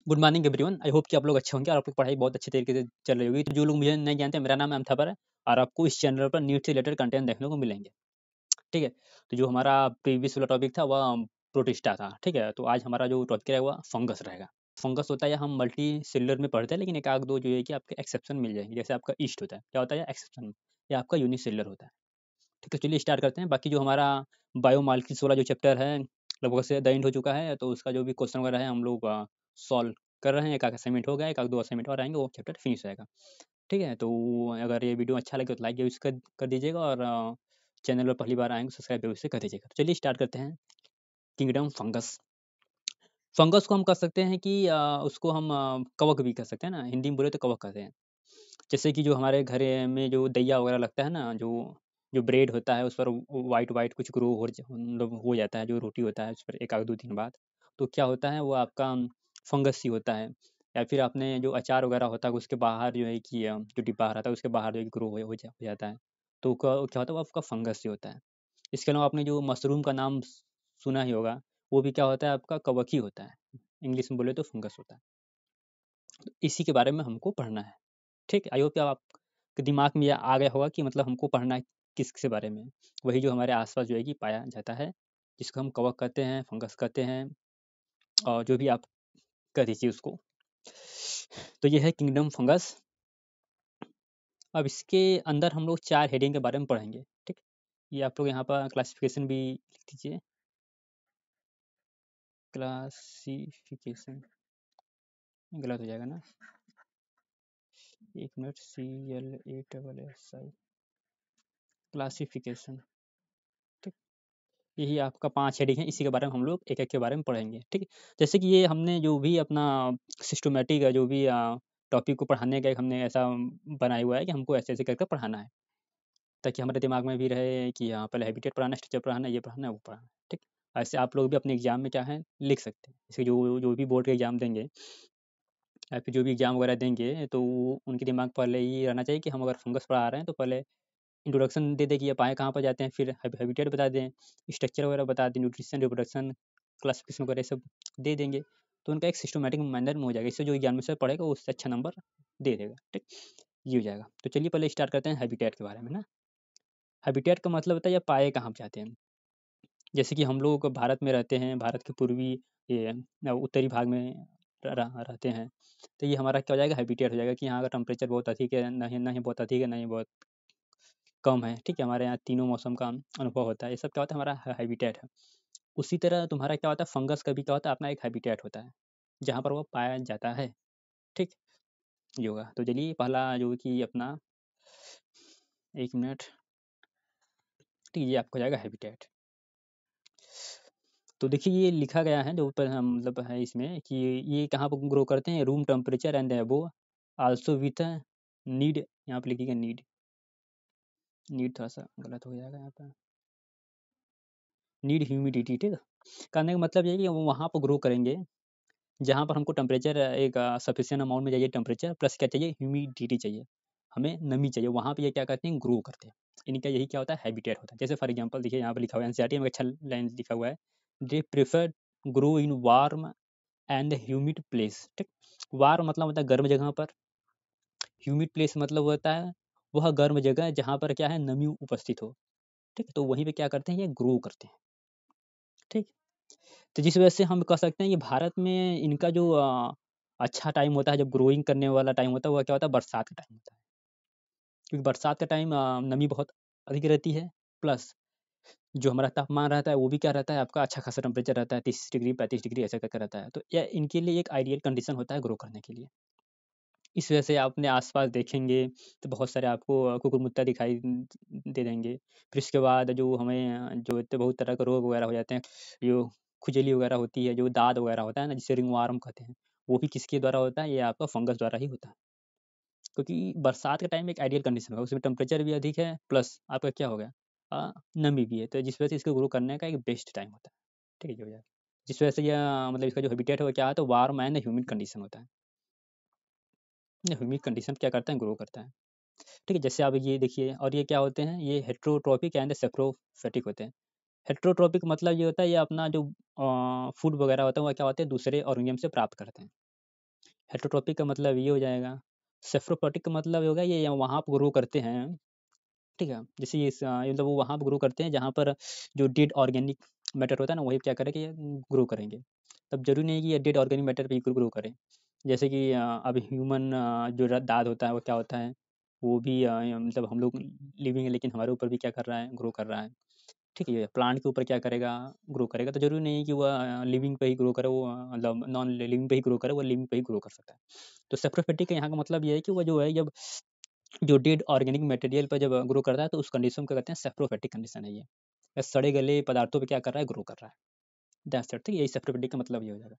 Good morning everyone. I hope कि आप लोग अच्छे होंगे और आपकी पढ़ाई बहुत अच्छे तरीके से चल रही होगी। तो जो लोग मुझे नहीं जानते, मेरा नाम अमथाबर है और आपको इस चैनल पर नीट से रिलेटेड कंटेंट देखने को मिलेंगे। ठीक है। तो जो हमारा प्रीवियस वाला टॉपिक था वह प्रोटिस्टा था। ठीक है। तो आज हमारा जो टॉपिक है वह फंगस रहेगा। फंगस होता है या हम मल्टी सेलुलर में पढ़ते हैं, लेकिन एक आध दो जो है कि आपके एक्सेप्शन मिल जाएंगे। जैसे आपका ईस्ट होता है, क्या होता है एक्सेप्शन, या आपका यूनिसेलुलर होता है। ठीक है, चलिए स्टार्ट करते हैं। बाकी जो हमारा बायोमॉलिक्यूल्स वाला जो चैप्टर है लगभग से द एंड हो चुका है, तो उसका जो भी क्वेश्चन वगैरह है हम लोग सॉल्व कर रहे हैं। एक आध असाइनमेंट हो गया, एक आध दो असाइनमेंट और आएंगे, वो चैप्टर फिनिश हो जाएगा। ठीक है। तो अगर ये वीडियो अच्छा लगे तो लाइक जरूर कर दीजिएगा और चैनल पर पहली बार आएंगे सब्सक्राइब जरूर से कर दीजिएगा। तो चलिए स्टार्ट करते हैं। Kingdom fungus. फंगस को हम कह सकते हैं कि उसको हम कवक भी कह सकते हैं ना, हिंदी में बोले तो कवक कहते हैं। जैसे कि जो हमारे घर में जो दैया वगैरह लगता है ना, जो जो ब्रेड होता है उस पर वाइट वाइट कुछ ग्रो मतलब हो जाता है, जो रोटी होता है उस पर एक आध दो दिन बाद, तो क्या होता है वो आपका फंगस ही होता है। या फिर आपने जो अचार वगैरह होता है उसके बाहर जो है कि जो डिब्बा रहता है उसके बाहर जो ग्रो हो जाता है, तो क्या होता है वो आपका फंगस ही होता है। इसके अलावा आपने जो मशरूम का नाम सुना ही होगा, वो भी क्या होता है आपका कवक ही होता है। इंग्लिश में बोले तो फंगस होता है। तो इसी के बारे में हमको पढ़ना है। ठीक है। आई होप कि आपके दिमाग में ये आ गया होगा कि मतलब हमको पढ़ना है किसके बारे में। वही जो हमारे आसपास जो है कि पाया जाता है, जिसको हम कवक कहते हैं, फंगस कहते हैं, और जो भी आप कह दीजिए उसको। तो ये है किंगडम फंगस। अब इसके अंदर हम लोग 4 हेडिंग के बारे में पढ़ेंगे। ठीक। ये आप लोग यहाँ पर क्लासिफिकेशन भी लिख दीजिए। क्लासिफिकेशन गलत हो जाएगा ना, एक मिनट, CLA SSI क्लासिफिकेशन। ठीक। यही आपका 5 हेडिंग है, इसी के बारे में हम लोग एक-एक के बारे में पढ़ेंगे। ठीक है। जैसे कि ये हमने जो भी अपना सिस्टमैटिक है, जो भी टॉपिक को पढ़ाने का एक हमने ऐसा बनाया हुआ है कि हमको ऐसे-ऐसे करके पढ़ाना है, ताकि हमारे दिमाग में भी रहे कि हाँ, पहले हैबिटेट पढ़ाना है, स्ट्रक्चर पढ़ाना है, ये पढ़ाना है, वो पढ़ाना है। ठीक। ऐसे आप लोग भी अपने एग्ज़ाम में क्या है लिख सकते हैं। जैसे जो जो भी बोर्ड के एग्ज़ाम देंगे या फिर जो भी एग्ज़ाम वगैरह देंगे, तो उनके दिमाग पहले ये रहना चाहिए कि हम अगर फंगस पढ़ा रहे हैं तो पहले इंट्रोडक्शन दे दें कि ये पाए कहाँ पर जाते हैं, फिर हैबिटेट बता दें, स्ट्रक्चर वगैरह बता दें, न्यूट्रिशन, रिप्रोडक्शन, क्लासिफिकेशन वगैरह सब दे देंगे, तो उनका एक सिस्टमैटिक मैनर में हो जाएगा। इससे जो एग्जाम में से पढ़ेगा वो उससे अच्छा नंबर दे देगा। ठीक, ये हो जाएगा। तो चलिए पहले स्टार्ट करते हैं हैबिटेट के बारे में ना। हैबिटेट का मतलब होता है ये पाए कहाँ पर जाते हैं। जैसे कि हम लोग भारत में रहते हैं, भारत के पूर्वी ये उत्तरी भाग में रहते हैं, तो ये हमारा क्या हो जाएगा हैबिटेट हो जाएगा कि यहाँ का टेम्परेचर बहुत अधिक है, नहीं बहुत अधिक है, नहीं बहुत कम है। ठीक है। हमारे यहाँ तीनों मौसम का अनुभव होता है। ये सब क्या होता है हमारा हैबिटेट है। उसी तरह तुम्हारा क्या होता है फंगस का भी क्या होता है अपना एक हैबिटेट होता है, जहाँ पर वो पाया जाता है। ठीक, ये होगा। तो चलिए पहला जो कि अपना, एक मिनट, ठीक, ये आपको जाएगा हैबिटेट। तो देखिए ये लिखा गया है जो ऊपर हम मतलब है इसमें कि ये कहाँ पर ग्रो करते हैं, room temperature and above, also with need, यहाँ पे लिखिएगा नीड, नीड थोड़ा सा गलत हो जाएगा यहाँ पर, नीड ह्यूमिडिटी। ठीक है। कहने का मतलब ये है कि वो वहाँ पर ग्रो करेंगे जहाँ पर हमको टेम्परेचर एक सफिशिएंट अमाउंट में चाहिए, टेम्परेचर प्लस क्या चाहिए, ह्यूमिडिटी चाहिए, हमें नमी चाहिए, वहाँ पे ये क्या करते हैं ग्रो करते हैं। इनका यही क्या होता है हैबिटेट होता है। जैसे फॉर एग्जांपल देखिए यहाँ पे लिखा हुआ है एनसीईआरटी में अच्छा लाइन लिखा हुआ है, they prefer grow in warm and humid place. ठीक, वार्म मतलब होता है गर्म जगह पर, ह्यूमिड प्लेस मतलब होता है वह गर्म जगह जहाँ पर क्या है नमी उपस्थित हो। ठीक, तो वहीं पे क्या करते हैं ये ग्रो करते हैं। ठीक, तो जिस वजह से हम कह सकते हैं कि भारत में इनका जो अच्छा टाइम होता है, जब ग्रोइंग करने वाला टाइम होता है, वह क्या होता है बरसात का टाइम होता है। क्योंकि बरसात का टाइम नमी बहुत अधिक रहती है, प्लस जो हमारा तापमान रहता है वो भी क्या रहता है आपका अच्छा खासा टेम्परेचर रहता है, 30 डिग्री 35 डिग्री ऐसा करके रहता है। तो यह इनके लिए एक आइडियल कंडीशन होता है ग्रो करने के लिए। इस वजह से आप अपने आसपास देखेंगे तो बहुत सारे आपको कुकुरमुत्ता दिखाई दे देंगे। फिर इसके बाद जो हमें जो इतने बहुत तरह के रोग वगैरह हो जाते हैं, जो खुजली वगैरह होती है, जो दाद वगैरह होता है ना जिसे रिंगवर्म कहते हैं, वो भी किसके द्वारा होता है, ये आपका फंगस द्वारा ही होता है। क्योंकि बरसात के टाइम में एक आइडियल कंडीशन होगा, उसमें टेम्परेचर भी अधिक है, प्लस आपका क्या हो गया नमी भी है, तो जिस वजह से इसको ग्रो करने का एक बेस्ट टाइम होता है। ठीक है, ये हो जाएगा। जिस वजह से यह मतलब इसका जो हैबिटेट है वो क्या है, तो वार्म एंड ह्यूमिड कंडीशन होता है। ह्यूमिड कंडीशन क्या करता है ग्रो करता है। ठीक है। जैसे आप ये देखिए, और ये क्या होते हैं, ये हेट्रोट्रोपिक एंड सेप्रोफिटिक होते हैं। हेट्रोट्रोपिक मतलब ये होता है ये अपना जो फूड वगैरह होता है वो क्या होते हैं दूसरे ऑर्गेनिज्म से प्राप्त करते हैं। हेटरोट्रॉपिक का मतलब ये हो जाएगा। सेफ्रोपोटिक का मतलब होगा ये वहाँ पर ग्रो करते हैं, ठीक है। जैसे ये मतलब वो वहाँ पर ग्रो करते हैं जहाँ पर जो डेड ऑर्गेनिक मैटर होता है ना, वही क्या करेंगे, ग्रो करेंगे। तब जरूरी नहीं कि ये डेड ऑर्गेनिक मैटर पे ग्रो करें। जैसे कि अब ह्यूमन जो दांत होता है वो क्या होता है, वो भी मतलब हम लोग लिविंग है, लेकिन हमारे ऊपर भी क्या कर रहा है, ग्रो कर रहा है, ठीक है। प्लांट के ऊपर क्या करेगा, ग्रो करेगा। तो जरूरी नहीं कि वह लिविंग पे ही ग्रो करे, वो मतलब नॉन लिविंग पे ही ग्रो करे, वो लिविंग पे ही ग्रो कर सकता है। तो सेप्रोफिटिक का यहाँ का मतलब ये है कि वो जो है, जब जो डेड ऑर्गेनिक मटेरियल पर जब ग्रो करता है तो उस कंडीशन को कहते हैं सेप्रोफिटिक कंडीशन है ये। या सड़े गले पदार्थों पे क्या कर रहा है, ग्रो कर रहा है। दैट्स इट, ठीक है। यही सेप्रोफिटिक का मतलब ये हो जाएगा।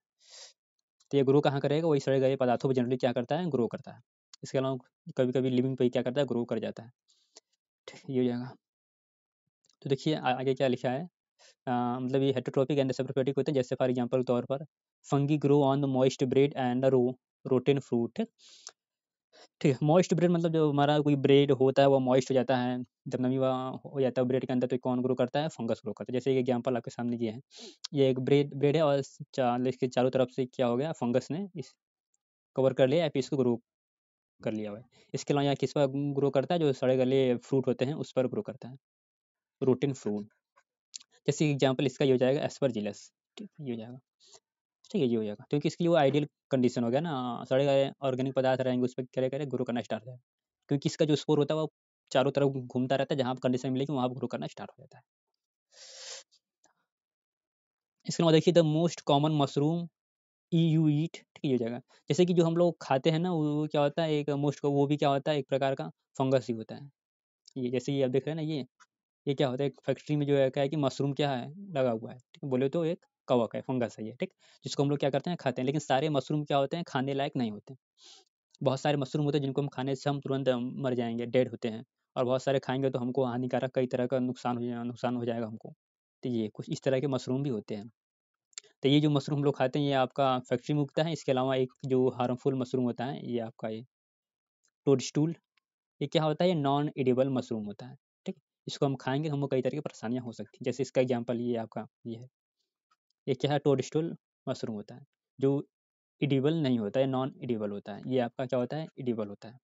तो ये ग्रो कहाँ करेगा, वही सड़े गले पदार्थों पर जनरली क्या करता है, ग्रो करता है। इसके अलावा कभी कभी लिविंग पे ही क्या करता है, ग्रो कर जाता है, ठीक ये हो जाएगा। तो देखिए आगे क्या लिखा है। मतलब ये हेटरोट्रॉपिक एंड सेप्रोफिटिक होते हैं। जैसे फॉर एग्जांपल तौर पर fungi grow on the moist bread and rotten fruit, ठीक है। मॉइस्ट ब्रेड मतलब जो हमारा कोई ब्रेड होता है वो मॉइस्ट हो जाता है, जब नमी वहाँ हो जाता है ब्रेड के अंदर, तो कौन ग्रो करता है, फंगस ग्रो करता है। जैसे एक एग्जांपल आपके सामने ये है, ये एक ब्रेड ब्रेड है और इसके चारों तरफ से क्या हो गया, फंगस ने इस कवर कर लिया या फिर इसको ग्रो कर लिया हुआ है। इसके अलावा यहाँ किस पर ग्रो करता है, जो सड़े गले फ्रूट होते हैं उस पर ग्रो करता है, रोटेन फ्रूट। जैसे एग्जाम्पल इसका ये हो जाएगा एस्परजिलस, ठीक ये हो जाएगा, ठीक है ये हो जाएगा, क्योंकि इसके लिए वो आइडियल कंडीशन हो गया ना, सड़े गए ऑर्गेनिक पदार्थ रहेंगे उस पर करे करे ग्रो करना स्टार्ट हो जाएगा, क्योंकि इसका जो स्पोर होता है वो चारों तरफ घूमता रहता है, जहाँ पर कंडीशन मिलेगी वहाँ पर ग्रो करना स्टार्ट हो जाता है। इसके बाद देखिए the most common mushroom you eat, ठीक है ये हो जाएगा। जैसे कि जो हम लोग खाते हैं ना, वो क्या होता है, एक मोस्ट वो भी क्या होता है, एक प्रकार का फंगस ही होता है। ये जैसे ये आप देख रहे हैं ना, ये क्या होता है, एक फैक्ट्री में जो है क्या है कि मशरूम क्या है, लगा हुआ है, ठीक है? बोले तो एक कवक है, फंगस है ये, ठीक, जिसको हम लोग क्या करते हैं, खाते हैं। लेकिन सारे मशरूम क्या होते हैं, खाने लायक नहीं होते। बहुत सारे मशरूम होते हैं जिनको हम खाने से हम तुरंत मर जाएंगे, डेड होते हैं। और बहुत सारे खाएंगे तो हमको हानिकारक कई तरह का नुकसान हो जाएगा हमको। तो ये कुछ इस तरह के मशरूम भी होते हैं। तो ये जो मशरूम हम लोग खाते हैं ये आपका फैक्ट्री में उगता है। इसके अलावा एक जो हार्मफुल मशरूम होता है, ये आपका ये टोडस्टूल, ये क्या होता है, ये नॉन एडिबल मशरूम होता है, ठीक। इसको हम खाएंगे तो हमको कई तरह की परेशानियां हो सकती हैं। जैसे इसका एग्जांपल ये आपका ये है, ये क्या है, टोडस्टूल मशरूम होता है, जो एडिबल नहीं होता है, नॉन एडिबल होता है। ये आपका क्या होता है, एडिबल होता है,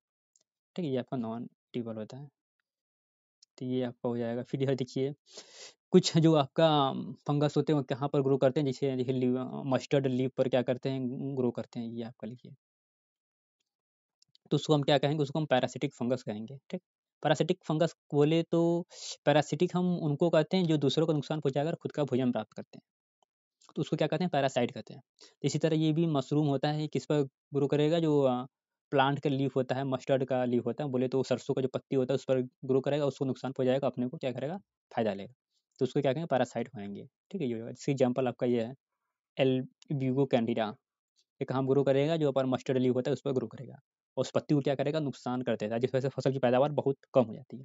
ठीक है। ये आपका नॉन एडिबल होता है। तो ये आपका हो जाएगा। फिर यह देखिए कुछ जो आपका फंगस होते हैं वो कहाँ पर ग्रो करते हैं, जैसे देखिए मस्टर्ड लीफ पर क्या करते हैं, ग्रो करते हैं। ये आपका लिखिए, तो उसको हम क्या कहेंगे, उसको हम पैरासिटिक फंगस कहेंगे, ठीक। पैरासिटिक फंगस बोले तो पैरासिटिक हम उनको कहते हैं जो दूसरों को नुकसान पहुंचाकर खुद का भोजन प्राप्त करते हैं, तो उसको क्या कहते हैं, पैरासाइट कहते हैं। तो इसी तरह ये भी मशरूम होता है, किस पर ग्रो करेगा, जो प्लांट का लीफ होता है, मस्टर्ड का लीफ होता है, बोले तो सरसों का जो पत्ती होता है उस पर ग्रो करेगा, उसको नुकसान पहुंचाएगा, अपने को क्या करेगा, फायदा लेगा। तो उसको क्या कहेंगे, पैरासाइट कहेंगे, ठीक है। ये होगा। इसका एग्जाम्पल आपका ये है एल ब्यूगो कैंडिडा, ये कहाँ ग्रो करेगा, जो ऊपर मस्टर्ड लीफ होता है उस पर ग्रो करेगा, और उस पत्ती को क्या करेगा, नुकसान कर देता है, जिस वजह से फसल की पैदावार बहुत कम हो जाती है।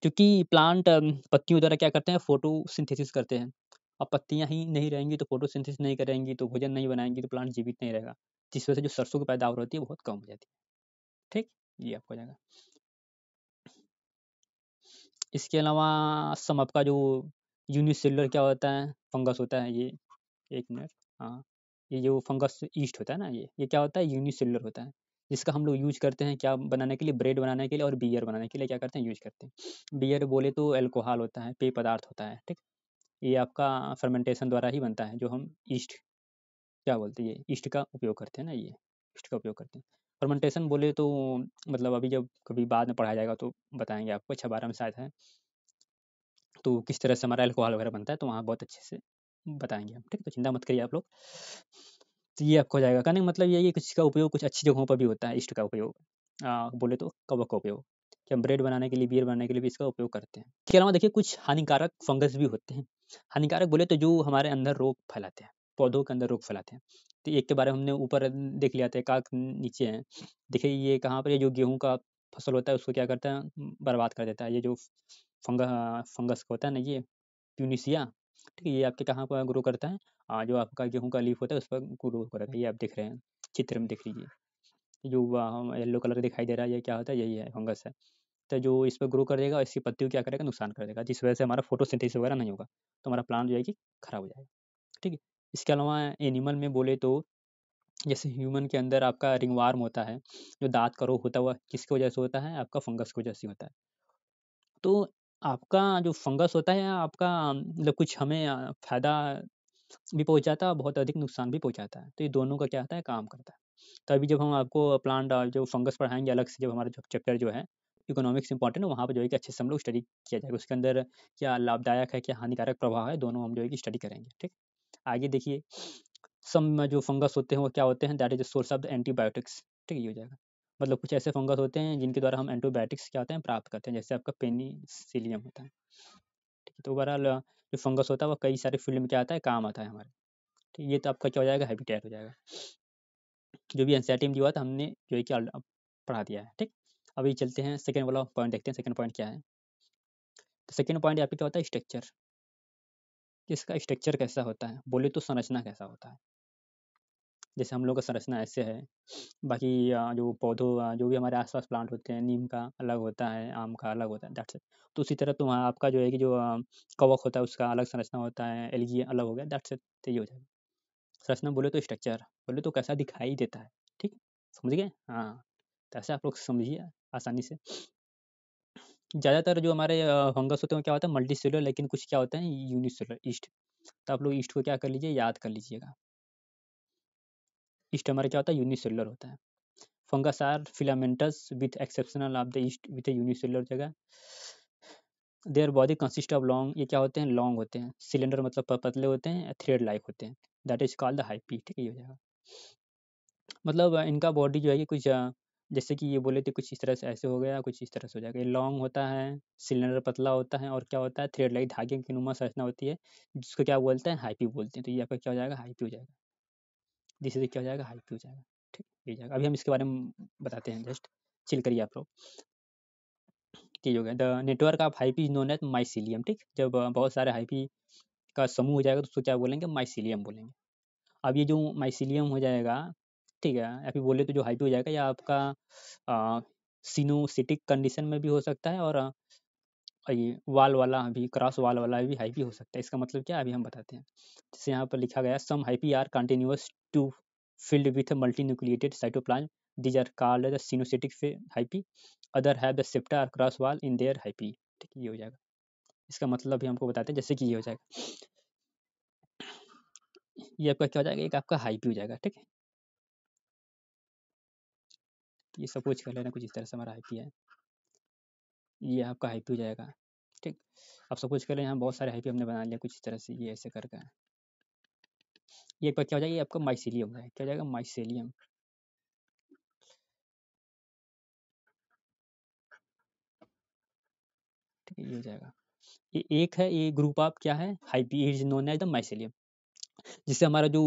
क्योंकि प्लांट पत्तियों द्वारा क्या करते हैं, फोटोसिंथेसिस करते हैं। अब पत्तियां ही नहीं रहेंगी तो फोटोसिंथेसिस नहीं करेंगी तो भोजन नहीं बनाएंगी तो प्लांट जीवित नहीं रहेगा, जिस वजह से जो सरसों की पैदावार होती है बहुत कम हो जाती है, ठीक। ये आपको हो जाएगा। इसके अलावा सम आपका जो यूनिसेलुलर क्या होता है, फंगस होता है ये, एक मिनट, हाँ, ये जो फंगस ईस्ट होता है ना, ये क्या होता है, यूनिसेलुलर होता है, जिसका हम लोग यूज करते हैं क्या बनाने के लिए, ब्रेड बनाने के लिए और बियर बनाने के लिए क्या करते हैं, यूज करते हैं। बियर बोले तो अल्कोहल होता है, पेय पदार्थ होता है, ठीक। ये आपका फर्मेंटेशन द्वारा ही बनता है, जो हम ईस्ट क्या बोलते हैं, ये ईस्ट का उपयोग करते हैं ना, ये ईस्ट का उपयोग करते हैं। फर्मेंटेशन बोले तो मतलब अभी जब कभी बाद में पढ़ाया जाएगा तो बताएंगे आपको, 6-12 में शायद है, तो किस तरह से हमारा अल्कोहल वगैरह बनता है, तो वहाँ बहुत अच्छे से बताएंगे हम, ठीक। तो चिंता मत करिए आप लोग। तो ये आपको हो जाएगा। कहने का मतलब ये है कि कुछ का उपयोग कुछ अच्छी जगहों पर भी होता है, ईस्ट का उपयोग, बोले तो कवक का उपयोग, कि हम ब्रेड बनाने के लिए, बियर बनाने के लिए भी इसका उपयोग करते हैं। इसके अलावा देखिए कुछ हानिकारक फंगस भी होते हैं। हानिकारक बोले तो जो हमारे अंदर रोग फैलाते हैं, पौधों के अंदर रोग फैलाते हैं। तो एक के बारे में हमने ऊपर देख लिया था, एक नीचे है। देखिए ये कहाँ पर, ये जो गेहूँ का फसल होता है उसको क्या करता है, बर्बाद कर देता है। ये जो फंगस होता है ना, ये ट्यूनिसिया, ठीक है। ये आपके कहाँ पर ग्रो करता है, जो आपका गेहूँ का लीफ होता है उस पर ग्रो करेगा। ये आप देख रहे हैं, चित्र में देख लीजिए, जो येलो कलर दिखाई दे रहा है, ये क्या होता है, यही है, फंगस है। तो जो इस पर ग्रो कर देगा, इसकी पत्तियों क्या करेगा, नुकसान कर देगा, जिस वजह से हमारा फोटोसिंथेसिस वगैरह नहीं होगा, तो हमारा प्लांट जो है कि खराब हो जाएगा, ठीक है। इसके अलावा एनिमल में बोले तो जैसे ह्यूमन के अंदर आपका रिंगवार्म होता है, जो दाँत का रोग होता है, वह किसकी वजह से होता है? आपका फंगस की वजह से होता है। तो आपका जो फंगस होता है आपका मतलब कुछ हमें फ़ायदा भी पहुँचाता है और बहुत अधिक नुकसान भी पहुँचाता है। तो ये दोनों का क्या होता है? काम करता है। तो अभी जब हम आपको प्लांट जो फंगस पढ़ाएँगे अलग से, जब हमारा जो चैप्टर जो है इकोनॉमिक्स इम्पोर्टेंट है, वहाँ पे जो है कि अच्छे से हम लोग स्टडी किया जाएगा। उसके अंदर क्या लाभदायक है, क्या हानिकारक प्रभाव है, दोनों हम जो है कि स्टडी करेंगे। ठीक? आगे देखिए, सम जो फंगस होते हैं वो क्या होते हैं? That is the source of the antibiotics. ठीक है? ये हो जाएगा। मतलब कुछ ऐसे फंगस होते हैं जिनके द्वारा हम एंटीबायोटिक्स क्या होते हैं? प्राप्त करते हैं। जैसे आपका पेनिसिलियम होता है। ठीक है? तो ओवरऑल जो फंगस होता है वो कई सारे फील्ड में क्या आता है? काम आता है हमारे। ठीक, ये तो आपका क्या हो जाएगा? हैबिटेट हो जाएगा। जो भी एनसीईआरटी में दिया हुआ था हमने जो है कि पढ़ा दिया है। ठीक? अभी चलते हैं सेकंड वाला पॉइंट देखते हैं, सेकंड पॉइंट क्या है? तो सेकंड पॉइंट यहाँ पे क्या होता है? स्ट्रक्चर। इसका स्ट्रक्चर कैसा होता है? बोले तो संरचना कैसा होता है? जैसे हम लोग का संरचना ऐसे है, बाकी जो पौधों जो भी हमारे आस-पास प्लांट होते हैं, नीम का अलग होता है, आम का अलग होता है, दैट्स इट। तो उसी तरह तो वहाँ आपका जो है कि जो कवक होता है उसका अलग संरचना होता है, एल्गी अलग हो गया, दैट्स इट। तो ये हो जाएगा। संरचना बोले तो स्ट्रक्चर, बोले तो कैसा दिखाई देता है, ठीक? समझ गए? हाँ, तो ऐसे आप लोग समझिए आसानी से। ज़्यादातर जो हमारे फंगस होते हैं वो क्या होता है? मल्टीसेलुलर, लेकिन कुछ क्या होते हैं? Unicellular, east. तो आप लोग ईस्ट को क्या कर लीजिए? याद कर लीजिएगा। ईस्ट हमारा क्या होता है? यूनिसेलुलर होता है। Fungus are filamentous with exceptional of the yeast with a unicellular जगह। Their body consist of long, ये क्या होते हैं? लॉन्ग होते हैं। सिलेंडर मतलब पतले होते हैं, थ्रेड लाइक होते हैं। That is called the hyphae. ठीक है? ये हो जाएगा। मतलब इनका बॉडी जो है कि कुछ जैसे कि ये बोले थे कुछ इस तरह से ऐसे हो गया, कुछ इस तरह से हो जाएगा। ये लॉन्ग होता है, सिलेंडर पतला होता है और क्या होता है? थ्रेड लाइक धागे की नुमा संरचना होती है, जिसको क्या बोलते हैं? हाइपी बोलते हैं। तो ये आपका क्या हो जाएगा? हाइपी हो जाएगा। जिससे क्या हो जाएगा? हाइपी हो जाएगा। ठीक? ये हो जाएगा। अभी हम इसके बारे में बताते हैं, जस्ट चिल करिए आप लोग। चीज़ हो गया। The network of hyphae is known as mycelium. ठीक? जब बहुत सारे हाइपी का समूह हो जाएगा तो उसको क्या बोलेंगे? माइसीलियम बोलेंगे। अब ये जो माइसीलियम हो जाएगा, ठीक है, या फिर बोले तो जो हाइपी हो जाएगा या आपका सिनोसिटिक कंडीशन में भी हो सकता है और ये वाल वाला भी, क्रॉस वाल वाला भी हाइपी हो सकता है। इसका मतलब क्या है? अभी हम बताते हैं। जैसे यहाँ पर लिखा गया है, some hyphae are continuous to filled with a multinucleated cytoplasm. These are called the syncytic hyphae. Other have the septa or cross wall in their hyphae. ठीक है? ये हो जाएगा। इसका मतलब भी हमको बताते हैं, जैसे कि ये हो जाएगा। ये आपका क्या हो जाएगा? एक आपका हाइपी हो जाएगा। ठीक है? ये सपोज कर लेना कुछ इस तरह से हमारा हाइपी है। ये आपका हाइपी हो जाएगा। ठीक? अब सपोज कर लें यहाँ बहुत सारे हाइपी हमने बना लिया कुछ इस तरह से, ये ऐसे करके। ये आपका क्या हो जाएगा? ये आपका माइसीलियम है। क्या हो जाएगा? माइसीलियम। ठीक है? ये हो जाएगा। ये एक है, ये ग्रुप ऑफ क्या है? Hyphae is known as the mycelium. जिससे हमारा जो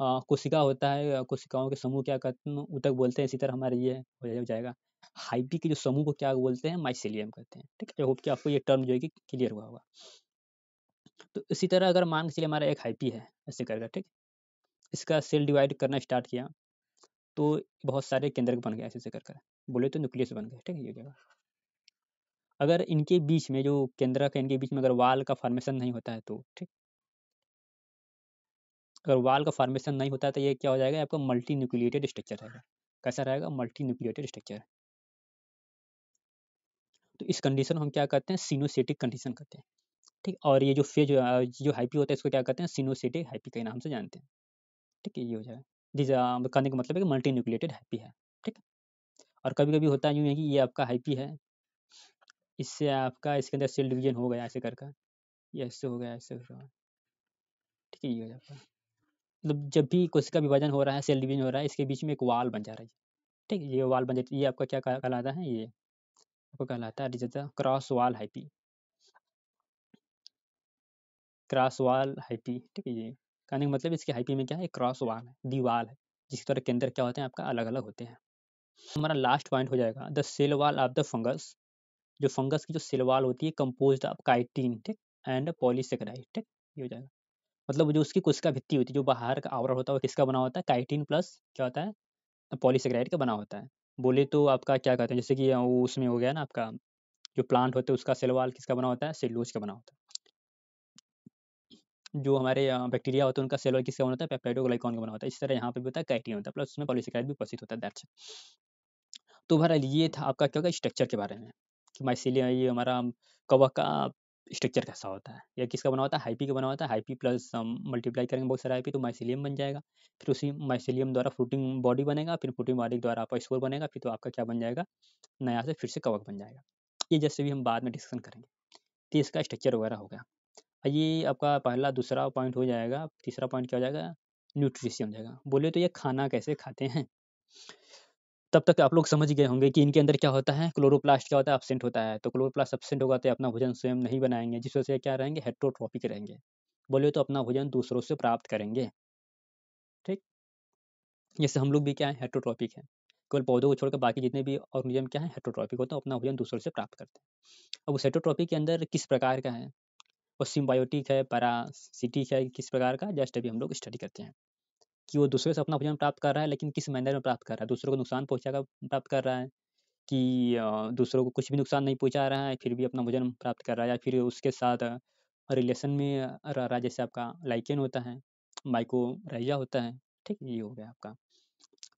कोशिका होता है, कोशिकाओं के समूह क्या कहते हैं? ऊतक बोलते हैं। इसी तरह हमारे ये हो जाएगा। हाइपी के जो समूह को क्या बोलते हैं? माइसीलियम कहते हैं। ठीक है? आई होप कि आपको ये टर्म जो है कि क्लियर हुआ होगा। तो इसी तरह अगर मान के चलिए हमारा एक हाइपी है, ऐसे करके, ठीक? इसका सेल डिवाइड करना स्टार्ट किया तो बहुत सारे केंद्रक बन गए, ऐसे ऐसे कर बोले तो न्यूक्लियस बन गए। ठीक है? ये जगह अगर इनके बीच में जो केंद्रक है, इनके बीच में अगर वाल का फॉर्मेशन नहीं होता है तो, ठीक, अगर वाल का फॉर्मेशन नहीं होता है तो ये क्या हो जाएगा? आपका मल्टी न्यूक्लिएटेड स्ट्रक्चर रहेगा। कैसा रहेगा? Multi nucleated structure. तो इस कंडीशन को हम क्या कहते हैं? सिनोसेटिक कंडीशन कहते हैं। ठीक? और ये जो फेज जो हाइपी होता है इसको क्या कहते हैं? सिनोसेटिक हाइपी के नाम से जानते हैं। ठीक है? ये हो जाएगा। दिस कहने का मतलब है कि मल्टी न्यूक्लिएटेड हाइपी है। ठीक? और कभी कभी होता है यूँ है कि ये आपका हाइपी है, इससे आपका इसके अंदर सेल डिवीजन हो गया ऐसे करके, ये ऐसे हो गया, ऐसे हो गया। ठीक है? ये हो जाता है। मतलब जब भी कोशिका विभाजन हो रहा है, सेल डिवीजन हो रहा है, इसके बीच में एक वाल बन जा रही है। ठीक है? ये वाल बन जाती है। ये आपका क्या कहलाता है? ये आपको कहलाता है डिजिटल क्रॉस वाल हाइपी। क्रॉस वाल हाइपी। ठीक है? ये कहने का मतलब इसके हाइपी में क्या है? क्रॉस वाल है, दीवाल है, जिसके तरह केंद्र क्या होते हैं आपका? अलग अलग होते हैं। हमारा लास्ट पॉइंट हो जाएगा the cell wall of the fungus. जो फंगस की जो सेल वॉल होती है कंपोज्ड ऑफ काइटिन, ठीक, एंड पॉलीसेकेराइड। ठीक? ये हो जाएगा। मतलब जो उसकी कोशिका भित्ति होती है, जो बाहर का आवरण होता है, वो किसका बना होता है? काइटिन प्लस क्या होता है? पॉलीसेकेराइड का बना होता है। बोले तो आपका क्या कहते हैं? जैसे कि वो उसमें हो गया ना आपका, जो प्लांट होता है उसका सेल वॉल किसका बना होता है? सेल्यूलोज का बना होता है। जो हमारे बैक्टीरिया होते हैं उनका सेल वॉल किसका बना होता है, पेप्टाइडोग्लाइकॉन का बना होता है। इस तरह यहाँ पे भी होता है काइटिन होता है, प्लस उसमें पॉलीसेकेराइड भी उपस्थित होता है, दैट्स इट। तो बहरहाल ये था आपका क्या होगा स्ट्रक्चर के बारे में कि माइसीलियम ये हमारा कवक का स्ट्रक्चर कैसा होता है या किसका बना होता है, हाइपी का बना होता है। हाइपी प्लस मल्टीप्लाई करेंगे बहुत सारा हाइपी तो माइसीलियम बन जाएगा। फिर उसी माइसीलियम द्वारा फ्रूटिंग बॉडी बनेगा, फिर फ्रूटिंग बॉडी द्वारा आपका स्पोर बनेगा, फिर तो आपका क्या बन जाएगा, नया से फिर से कवक बन जाएगा। ये जैसे भी हम बाद में डिस्कशन करेंगे। तो इसका स्ट्रक्चर वगैरह हो गया। ये आपका पहला दूसरा पॉइंट हो जाएगा। तीसरा पॉइंट क्या हो जाएगा, न्यूट्रिशन हो जाएगा। बोले तो ये खाना कैसे खाते हैं, तब तक आप लोग समझ गए होंगे कि इनके अंदर क्या होता है, क्लोरोप्लास्ट क्या होता है, एब्सेंट होता है। तो क्लोरोप्लास्ट एब्सेंट होगा तो अपना भोजन स्वयं नहीं बनाएंगे, जिस वजह से क्या रहेंगे, हेट्रोट्रॉपिक रहेंगे। बोले तो अपना भोजन दूसरों से प्राप्त करेंगे। ठीक, जैसे हम लोग भी क्या है, हेट्रोट्रॉपिक है। केवल पौधों को छोड़कर बाकी जितने भी ऑर्गेनिज्म क्या है, हेट्रोट्रॉपिक होते हैं, अपना भोजन दूसरों से प्राप्त करते हैं। अब उस हेट्रोट्रॉपिक के अंदर किस प्रकार का है, वो सिम्बायोटिक है, पैरासिटिक है, किस प्रकार का, जस्ट अभी हम लोग स्टडी करते हैं कि वो दूसरे से अपना भोजन प्राप्त कर रहा है, लेकिन किस मैनर में प्राप्त कर रहा है। दूसरों को नुकसान पहुंचाकर प्राप्त कर रहा है कि दूसरों को कुछ भी नुकसान नहीं पहुंचा रहा है, फिर भी अपना भोजन प्राप्त कर रहा है, या फिर उसके साथ रिलेशन में रह रहा है, जैसे आपका लाइकेन होता है, माइकोराइजा होता है। ठीक, ये हो गया आपका।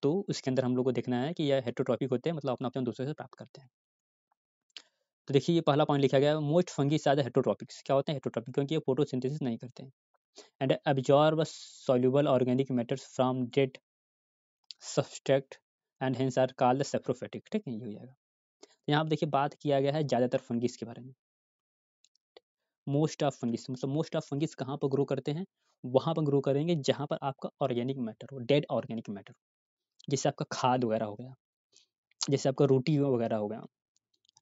तो उसके अंदर हम लोग को देखना है कि यह हेट्रोट्रॉपिक होते हैं, मतलब अपना भोजन दूसरे से प्राप्त करते हैं। तो देखिए ये पहला पॉइंट लिखा गया है, मोस्ट फंगीज आर द हेट्रोट्रॉपिक्स। क्या होते हैं हेट्रोट्रॉपिक, क्योंकि ये फोटोसिंथेसिस नहीं करते हैं and absorb soluble organic matters from dead substrate and hence are called saprophytic. ठीक है, ये हो जाएगा। यहाँ आप देखिए बात किया गया है ज़्यादातर फंगिस के बारे में। मोस्ट ऑफ फंगिस मतलब मोस्ट ऑफ फंगिस कहाँ पर ग्रो करते हैं, वहाँ पर ग्रो करेंगे जहाँ पर आपका ऑर्गेनिक मैटर हो, डेड ऑर्गेनिक मैटर, जैसे आपका खाद वगैरह हो गया, जैसे आपका रोटी वगैरह हो गया।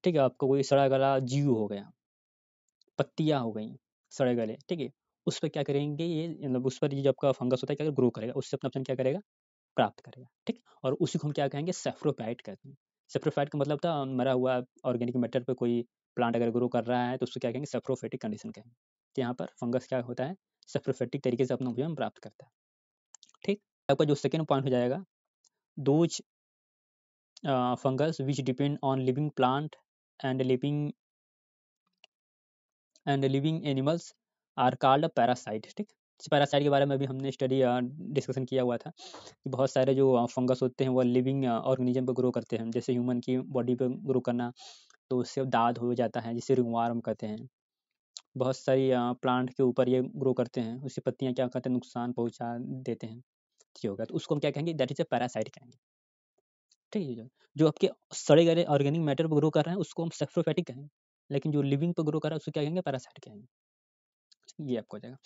ठीक है, आपका कोई सड़ा गला जीव हो गया, पत्तियाँ हो गई सड़े गले। ठीक है, उस पर क्या करेंगे, ये मतलब उस पर ये जो आपका फंगस होता है क्या ग्रो करेगा, उससे अपना ऑप्शन क्या करेगा, प्राप्त करेगा। ठीक, और उसी को हम क्या कहेंगे, सेफ्रोफाइट कहते हैं। सेफ्रोफाइट का मतलब था मरा हुआ ऑर्गेनिक मैटर पे कोई प्लांट अगर ग्रो कर रहा है तो उसको क्या कहेंगे, सेफ्रोफेटिक कंडीशन कहेंगे। तो यहाँ पर फंगस क्या होता है, सेफ्रोफेटिक तरीके से अपना भोजन प्राप्त करता है। ठीक, आपका जो सेकेंड पॉइंट हो जाएगा, those fungus which depend on living plant and living animals are called parasite. ठीक, पैरासाइट के बारे में भी हमने स्टडी डिस्कशन किया हुआ था कि बहुत सारे जो फंगस होते हैं वो लिविंग ऑर्गेनिज्म पर ग्रो करते हैं, जैसे ह्यूमन की बॉडी पे ग्रो करना, तो उससे दाद हो जाता है जिसे रिंगवार्म कहते हैं। बहुत सारी प्लांट के ऊपर ये ग्रो करते हैं, उसकी पत्तियां क्या करते हैं, नुकसान पहुंचा देते हैं। ठीक होगा, तो उसको हम क्या कहेंगे, दैट इज ए पैरासाइट कहेंगे। ठीक है, जो आपके सड़े गले ऑर्गेनिक मैटर पर ग्रो कर रहे हैं उसको हम सेफ्रोफेटिक कहेंगे, लेकिन जो लिविंग पर ग्रो कर रहा है उसको क्या कहेंगे, पैरासाइट कहेंगे। ये आपको हो जाएगा।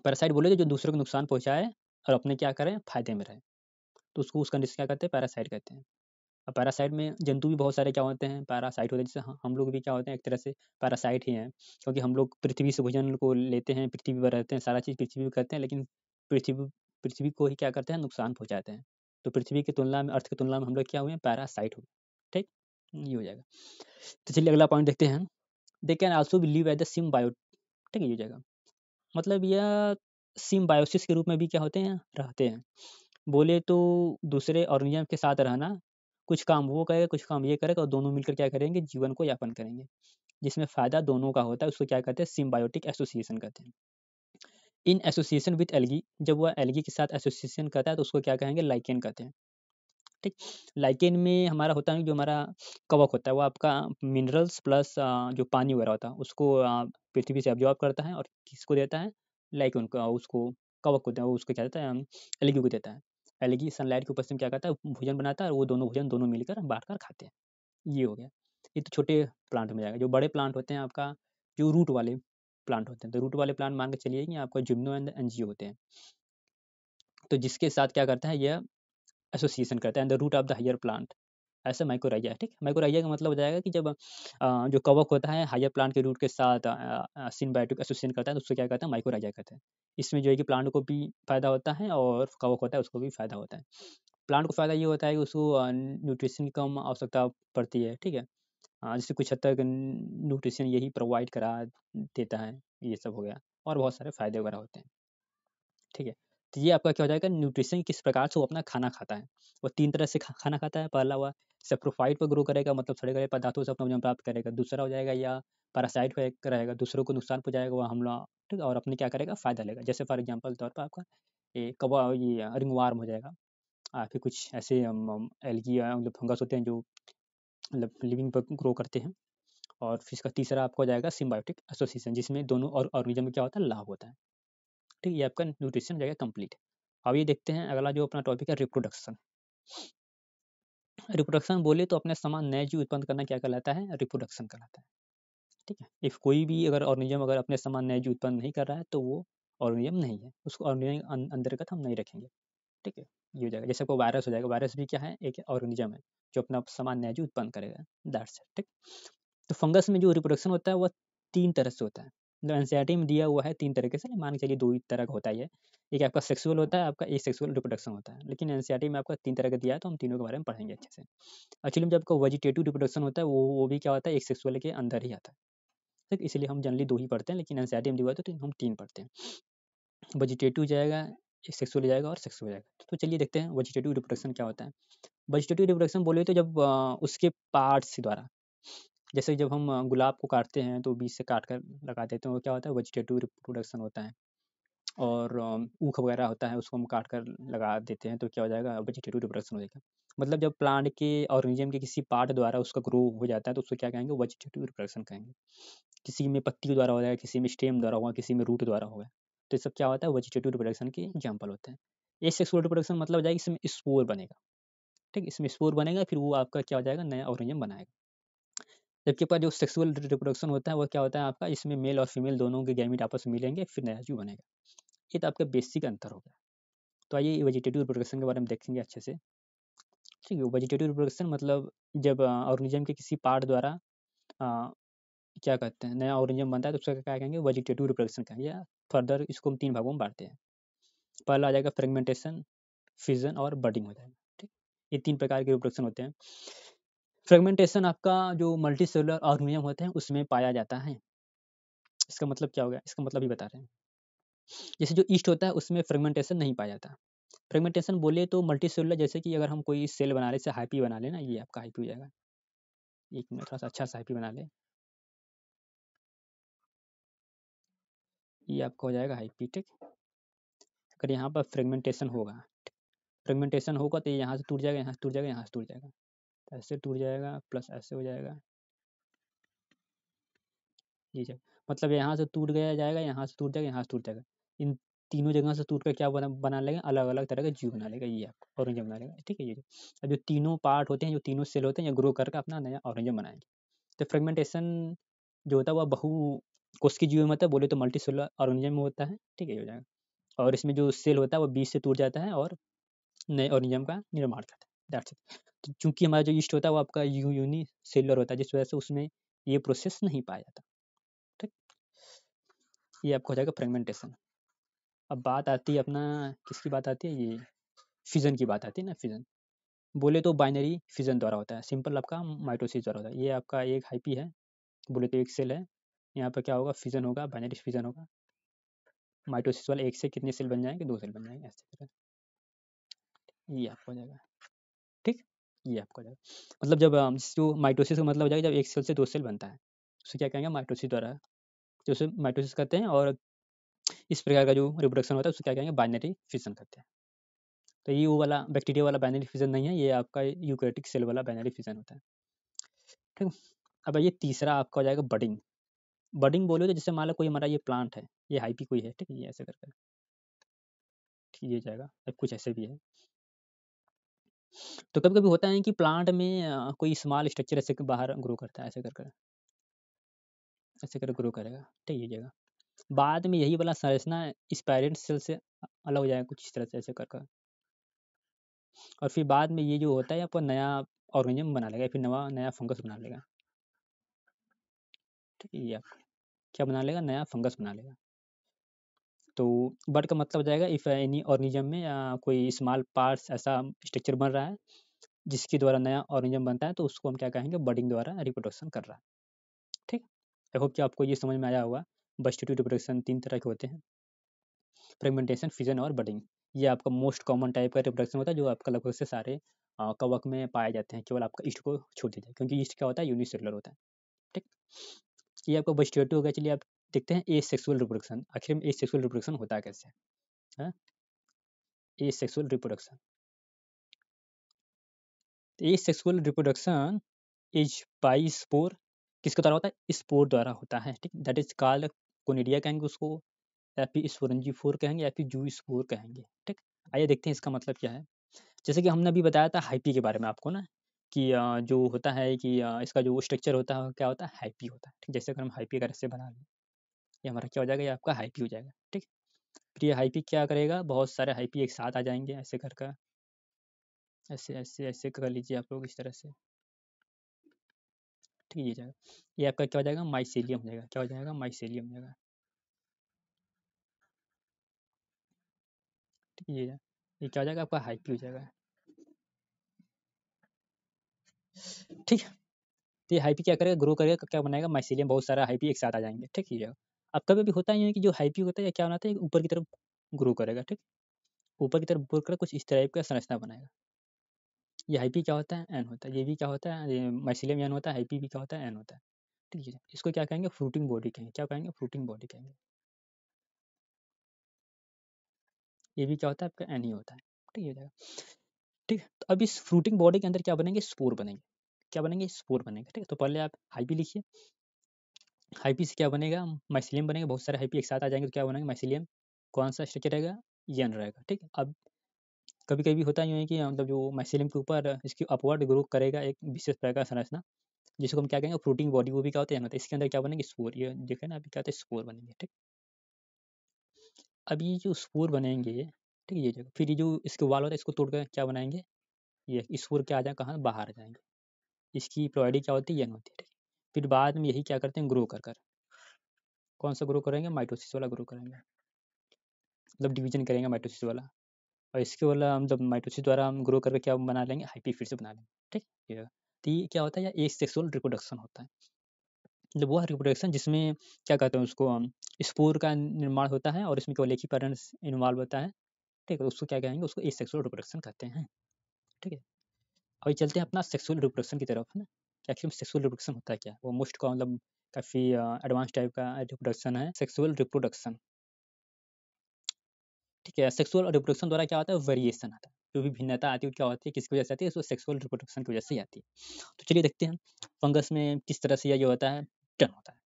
पैरासाइट बोले जो दूसरों को नुकसान पहुंचाए और अपने क्या करें, फायदे में रहे, तो उसको उस कंडीशन क्या कहते हैं, पैरासाइट कहते हैं। और पैरासाइट में जंतु भी बहुत सारे क्या होते हैं, पैरासाइट होते हैं, जैसे हम लोग भी क्या होते हैं, एक तरह से पैरासाइट ही हैं, क्योंकि हम लोग पृथ्वी से भोजन को लेते हैं, पृथ्वी पर रहते हैं, सारा चीज़ पृथ्वी पर करते हैं, लेकिन पृथ्वी पृथ्वी को ही क्या करते हैं, नुकसान पहुंचाते हैं। तो पृथ्वी की तुलना में, अर्थ की तुलना में हम लोग क्या हुए हैं, पैरासाइट हुए। ठीक, ये हो जाएगा। तो चलिए अगला पॉइंट देखते हैं, they can also be live at the symbiote. ठीक है, ये हो जाएगा। मतलब यह सिम्बायोसिस के रूप में भी क्या होते हैं, रहते हैं। बोले तो दूसरे ऑर्गेनिज्म के साथ रहना, कुछ काम वो करेगा कुछ काम ये करेगा और दोनों मिलकर क्या करेंगे, जीवन को यापन करेंगे, जिसमें फ़ायदा दोनों का होता है, उसको क्या कहते हैं, सिम्बायोटिक एसोसिएशन कहते हैं। इन एसोसिएशन विथ एल्गी, जब वह एल्गी के साथ एसोसिएशन करता है तो उसको क्या कहेंगे, लाइकेन कहते हैं। ठीक, लाइकेन में हमारा होता है जो हमारा कवक होता है वो आपका मिनरल्स प्लस जो पानी वगैरह होता है उसको पृथ्वी से एब्जॉर्ब करता है और किसको देता है, लाइक उनको उसको कवक को उसको क्या देता है, एलगी को देता है। एलगी सनलाइट के ऊपर से क्या करता है, भोजन बनाता है और वो दोनों भोजन दोनों मिलकर बांट कर खाते हैं। ये हो गया। ये तो छोटे प्लांट में जाएगा। जो बड़े प्लांट होते हैं आपका, जो रूट वाले प्लांट होते हैं, तो रूट वाले प्लांट मान के चलिए कि आपका जिम्नो एंड एनजीओ होते हैं, तो जिसके साथ क्या करता है, यह एसोसिएशन करता है and the root of the higher plant, ऐसा माइकोराइजा है। ठीक, माइकोराइजा का मतलब हो जाएगा कि जब जो कवक होता है हायर प्लांट के रूट के साथ सिम्बायोटिक एसोसिएशन करता है तो उसको क्या कहते हैं, माइकोराइजा कहते हैं। इसमें जो है कि प्लांट को भी फायदा होता है और कवक होता है उसको भी फायदा होता है। प्लांट को फायदा ये होता है कि उसको न्यूट्रिशन की कम आवश्यकता पड़ती है। ठीक है, जिससे कुछ हद तक न्यूट्रिशन यही प्रोवाइड करा देता है, ये सब हो गया, और बहुत सारे फायदे वगैरह होते हैं। ठीक है, तो ये आपका क्या हो जाएगा, न्यूट्रिशन किस प्रकार से वो अपना खाना खाता है। वो 3 तरह से खाना खाता है। पहला हुआ सैप्रोफाइट पर ग्रो करेगा, मतलब सड़े गले पदार्थों से अपना वजन प्राप्त करेगा। दूसरा हो जाएगा या पैरासाइट पे एक रहेगा, दूसरों को नुकसान पहुँचाएगा वो हमला, ठीक है, और अपने क्या करेगा, फ़ायदा लेगा। जैसे फॉर एग्ज़ाम्पल तौर पर आपका ये कौवा, ये रिंगवर्म हो जाएगा। फिर कुछ ऐसे एल्गी मतलब फंगस होते हैं जो मतलब लिविंग पर ग्रो करते हैं। और फिर इसका तीसरा आपका हो जाएगा सिम्बायोटिक एसोसिएशन, जिसमें दोनों और ऑर्गेनिज्म में क्या होता है, लाभ होता है। ठीक है, ये आपका न्यूट्रिशन हो जाएगा कंप्लीट। अब ये देखते हैं अगला जो अपना टॉपिक है, रिप्रोडक्शन। रिप्रोडक्शन बोले तो अपने समान नए जीव उत्पन्न करना क्या कहलाता है, रिप्रोडक्शन कहलाता है। ठीक है, इफ कोई भी अगर ऑर्गेनिज्म अगर अपने समान नए जीव उत्पन्न नहीं कर रहा है तो वो ऑर्गेनिज्म नहीं है, उसको ऑर्गेनिज्म अंतर्गत हम नहीं रखेंगे। ठीक है, ये हो जाएगा। जैसे कोई वायरस हो जाएगा, वायरस भी क्या है, एक ऑर्गेनिज्म है जो अपना समान नया जीव उत्पन्न करेगा, दैट्स इट। ठीक। तो फंगस में जो रिप्रोडक्शन होता है वह 3 तरह से होता है। जो एनसीईआरटी में दिया हुआ है 3 तरीके से, मान के चलिए 2 ही तरह का होता ही है। एक आपका सेक्सुअल होता है, आपका एसेक्सुअल रिप्रोडक्शन होता है। लेकिन एनसीईआरटी में आपका 3 तरह का दिया है, तो हम तीनों के बारे में पढ़ेंगे अच्छे से। एक्चुअली में जब आपका वेजिटेटिव रिप्रोडक्शन होता है वो भी क्या होता है, एसेक्सुअल के अंदर ही आता है। ठीक, इसलिए हम जनरली 2 ही पढ़ते हैं, लेकिन एनसीईआरटी में दिया हुआ है तो हम 3 पढ़ते हैं। वेजिटेटिव जाएगा, एसेक्सुअल जाएगा और सेक्सुअल जाएगा। तो चलिए देखते हैं वेजिटेटिव रिप्रोडक्शन क्या होता है। वेजिटेटिव रिप्रोडक्शन बोले तो जब उसके पार्ट्स द्वारा, जैसे जब हम गुलाब को काटते हैं तो बीज से काट कर लगा देते हैं, वो क्या होता है, वेजिटेटिव रिप्रोडक्शन होता है। और ऊख वगैरह होता है, उसको हम काट कर लगा देते हैं तो क्या हो जाएगा, वेजिटेटिव रिप्रोडक्शन हो जाएगा। मतलब जब प्लांट के ऑर्गेनिज्म के किसी पार्ट द्वारा उसका ग्रो हो जाता है तो उसको क्या कहेंगे, वेजिटेटिव रिप्रोडक्शन कहेंगे। किसी में पत्ती द्वारा हो जाएगा, किसी में स्टेम द्वारा होगा, किसी में रूट द्वारा होगा। तो ये सब क्या होता है, वेजिटेटिव रिप्रोडक्शन के एग्जाम्पल होते हैं। एसेक्सुअल रिप्रोडक्शन मतलब हो जाएगा इसमें स्पोर बनेगा। ठीक, इसमें स्पोर बनेगा, फिर वो आपका क्या हो जाएगा, नया ऑर्गेनिज्म बनाएगा। जबकि आपका जो सेक्सुअल रिप्रोडक्शन होता है वो क्या होता है आपका, इसमें मेल और फीमेल दोनों के गैमीट आपस में मिलेंगे, फिर नया जीव बनेगा। ये तो आपका बेसिक अंतर हो गया। तो आइए वेजिटेटिव रिप्रोडक्शन के बारे में देखेंगे अच्छे से। ठीक है, वेजिटेटिव रिप्रोडक्शन मतलब जब ऑर्गेनिज्म के किसी पार्ट द्वारा अ, क्या कहते हैं, नया ऑर्गेनिज्म बनता है तो उसका क्या कहेंगे, वेजिटेटिव रिप्रोडक्शन कहेंगे। या फर्दर इसको हम 3 भागों में बांटते हैं। पहला आ जाएगा फ्रेगमेंटेशन, फिजन और बडिंग हो जाएगा। ठीक, ये 3 प्रकार के रिप्रोडक्शन होते हैं। फ्रेगमेंटेशन आपका जो मल्टी सेलुलर ऑर्गेनिज्म होते हैं उसमें पाया जाता है। इसका मतलब क्या हो गया, इसका मतलब ही बता रहे हैं। जैसे जो ईस्ट होता है उसमें फ्रेगमेंटेशन नहीं पाया जाता। फ्रेगमेंटेशन बोले तो मल्टी सेलुलर, जैसे कि अगर हम कोई सेल बना रहे, जैसे हाइपी बना लेना, ये आपका हाइपी हो जाएगा। एक मिनट, थोड़ा सा अच्छा सा हाइपी बना ले, ये आपका हो जाएगा हाइपी। ठीक, अगर यहाँ पर फ्रेगमेंटेशन होगा, फ्रेगमेंटेशन होगा तो ये यहाँ से टूट जाएगा, यहाँ से टूट जाएगा, यहाँ से टूट जाएगा, ऐसे टूट जाएगा, प्लस ऐसे हो जाएगा, ये जाएगा। मतलब यहाँ से टूट गया जाएगा, यहाँ से टूट जाएगा, यहाँ से टूट जाएगा। इन तीनों जगह से टूट कर क्या बना लेगा, अलग अलग तरह का जीव बना लेगा, ये आपको ऑर्गेनिज्म बना लेगा। ठीक है, ये अब जो तीनों पार्ट होते हैं, जो तीनों सेल होते हैं, ये ग्रो करके अपना नया ऑर्गेनिज्म बनाएंगे। तो फ्रेगमेंटेशन जो होता है वह बहु कोशिकीय जीव में होता है, बोले तो मल्टी सेलुलर ऑर्गेनिज्म में होता है। ठीक है, ये हो जाएगा। और इसमें जो सेल होता है वो बीच से टूट जाता है और नए ऑर्गेनिज्म का निर्माण करता है, दैट्स इट। तो चूंकि हमारा जो ईस्ट होता है वो आपका यूनी सेलुलर होता है, जिस वजह से उसमें ये प्रोसेस नहीं पाया जाता। ठीक, ये आपको हो जाएगा फ्रेगमेंटेशन। अब बात आती है अपना, किसकी बात आती है, ये फिजन की बात आती है ना। फिजन बोले तो बाइनरी फिजन द्वारा होता है, सिंपल आपका माइटोसिस द्वारा होता है। ये आपका एक हाइपी है, बोले तो एक सेल है, यहाँ पर क्या होगा, फिजन होगा, बाइनरी फिजन होगा। माइटोसिस वाला एक से कितने सेल बन जाएंगे, 2 सेल बन जाएंगे, ऐसे करके ये आपको हो जाएगा। ठीक, ये आपको हो जाएगा। मतलब जब जो माइटोसिस का मतलब हो जाएगा जब एक सेल से 2 सेल बनता है, उसे क्या कहेंगे, माइटोसिस द्वारा, जो उसे माइटोसिस कहते हैं। और इस प्रकार का जो रिप्रोडक्शन होता है उसको क्या कहेंगे, बाइनरी फिजन कहते हैं। तो ये वो वाला बैक्टीरिया वाला बाइनरी फिजन नहीं है, ये आपका यूकैरियोटिक सेल वाला बाइनरी फिजन होता है। ठीक, अब ये तीसरा आपका हो जाएगा बडिंग। बडिंग बोले तो जैसे मान लो कोई हमारा ये प्लांट है, ये हाइपी कोई है, ठीक है, ये ऐसे करके ठीक ये जाएगा। अब कुछ ऐसे भी है। तो कभी कभी होता है कि प्लांट में कोई स्मॉल स्ट्रक्चर ऐसे बाहर ग्रो करता है, ऐसे कर ग्रो करेगा। ठीक है, जगह बाद में यही वाला संरचना इस पेरेंट सेल से अलग हो जाएगा कुछ इस तरह से, ऐसे कर। और फिर बाद में ये जो होता है आपको नया ऑर्गेनिज्म बना लेगा, फिर नया फंगस बना लेगा। ठीक है, ये आपका क्या बना लेगा, नया फंगस बना लेगा। तो बड का मतलब हो जाएगा इफ एनी ऑर्गेनिज्म में कोई स्मॉल पार्ट्स ऐसा स्ट्रक्चर बन रहा है जिसके द्वारा नया ऑर्गेनिज्म बनता है, तो उसको हम क्या कहेंगे, बडिंग द्वारा रिप्रोडक्शन कर रहा है। ठीक, आई होप कि आपको ये समझ में आया होगा। बस्टिट्यूट रिप्रोडक्शन 3 तरह के होते हैं, फ्रेगमेंटेशन, फिजन और बडिंग। ये आपका मोस्ट कॉमन टाइप का रिप्रोडक्शन होता है जो आपका लगभग से सारे कवक में पाए जाते हैं, केवल आपका ईस्ट को छोड़ दीजिए, क्योंकि ईस्ट क्या होता है, यूनिसेलुलर होता है। ठीक, ये आपका वेजिटेटिव हो गया। चलिए आप देखते हैं एसेक्सुअल रिप्रोडक्शन। आखिर में एसेक्सुअल रिप्रोडक्शन होता कैसे है? Asexual reproduction, asexual reproduction is by spore, किसके द्वारा होता है, स्पोर द्वारा होता है। ठीक, दैट इज कॉल्ड कोनिडिया कहेंगे उसको, या फिर स्पोरेंजियोफोर कहेंगे, या फिर जू स्पोर कहेंगे। ठीक, आइए देखते हैं इसका मतलब क्या है। जैसे कि हमने अभी बताया था हाइपी के बारे में आपको ना, कि जो होता है कि इसका जो स्ट्रक्चर होता है क्या होता है, हाइपी होता है। ठीक, जैसे अगर हम हाइपी का रस्से बना लें, ये हमारा क्या हो जाएगा, ये आपका हाइपी हो जाएगा। ठीक, फिर ये हाइपी क्या करेगा, बहुत सारे हाइपी एक साथ आ जाएंगे, ऐसे कर ऐसे ऐसे ऐसे कर लीजिए आप लोग इस तरह से। ठीक है, ये जाएगा, ये आपका क्या हो जाएगा, माइसेलियम हो जाएगा। क्या हो जाएगा, माइसेलियम हो जाएगा। ठीक है, ये क्या हो जाएगा, आपका हाइपी हो जाएगा। ठीक, तो ये हाइपी क्या करेगा, ग्रो करेगा, क्या बनाएगा, माइसेलियम, बहुत सारा हाइपी एक साथ आ जाएंगे। ठीक है, अब कभी भी होता ही है कि जो हाइपी होता है क्या बनाता है, ऊपर की तरफ ग्रो करेगा। ठीक, ऊपर की तरफ ग्रो कर कुछ इस टाइप का संरचना बनाएगा। ये हाइपी क्या होता है, एन होता है। ये भी क्या होता है, ये माइसेलियम एन होता है, हाइपी भी क्या होता है, एन होता है। ठीक है, इसको क्या कहेंगे, फ्रूटिंग बॉडी कहेंगे। क्या कहेंगे, फ्रूटिंग बॉडी कहेंगे। ये भी क्या होता है, आपका एन ही होता है। ठीक है, ठीक है, तो अब इस फ्रूटिंग बॉडी के अंदर क्या बनेंगे, स्पोर बनेंगे। क्या बनेंगे, स्पोर बनेंगे। ठीक है, तो पहले आप हाइपी लिखिए। हाइपी से क्या बनेगा, माइसिलियम बनेगा। बहुत सारे हाइपी एक साथ आ जाएंगे तो क्या बनेगा, माइसिलियम। कौन सा स्ट्रक्चर रहेगा, यन रहेगा। ठीक है, अब कभी कभी होता ही है कि मतलब जो माइसिलियम के ऊपर इसकी अपवर्ड ग्रो करेगा एक विशेष प्रकार का संरचना, जिसको हम क्या कहेंगे, फ्रूटिंग बॉडी। वो भी क्या होता है, इसके अंदर क्या बनेंगे, स्पोर। ये देखे ना, अभी क्या होता है, स्पोर बनेंगे। ठीक, अब ये जो स्पोर बनेंगे, ठीक है, ये जगह फिर ये जो इसके वाल होता है इसको तोड़कर क्या बनाएंगे, ये स्पोर क्या आ जाए, कहाँ बाहर आ जाएंगे। इसकी प्रोवाइडी क्या होती है, यन होती है। ठीक, फिर बाद में यही क्या करते हैं, ग्रो कर कर कौन सा ग्रो करेंगे, माइटोसिस वाला ग्रो करेंगे, मतलब डिवीजन करेंगे माइटोसिस वाला। और इसके वाला हम जब माइटोसिस द्वारा हम ग्रो करके क्या बना लेंगे, हाइपी फिर से बना लेंगे। ठीक, ये तो ये क्या होता है, ये सेक्सुअल रिप्रोडक्शन होता है। मतलब वो रिप्रोडक्शन जिसमें क्या कहते हैं उसको, हम स्पोर का निर्माण होता है और इसमें केवल एक ही पेरेंट्स इन्वॉल्व होता है। ठीक है, उसको क्या कहेंगे, उसको एसेक्सुअल रिप्रोडक्शन कहते हैं। ठीक है, अभी चलते हैं अपना सेक्सुअल रिप्रोडक्शन की तरफ ना, कि आखिर में सेक्सुअल रिप्रोडक्शन होता है क्या। वो मोस्ट का मतलब काफ़ी एडवांस टाइप का रिप्रोडक्शन है, सेक्सुअल रिप्रोडक्शन। ठीक है, सेक्सुअल रिप्रोडक्शन द्वारा क्या होता है, वेरिएशन आता है। जो भी भिन्नता आती है वो क्या होती है, किसकी वजह से आती है, उसको सेक्सुअल रिप्रोडक्शन की वजह से ही आती है। तो चलिए देखते हैं फंगस में किस तरह से ये होता है, टर्न होता है।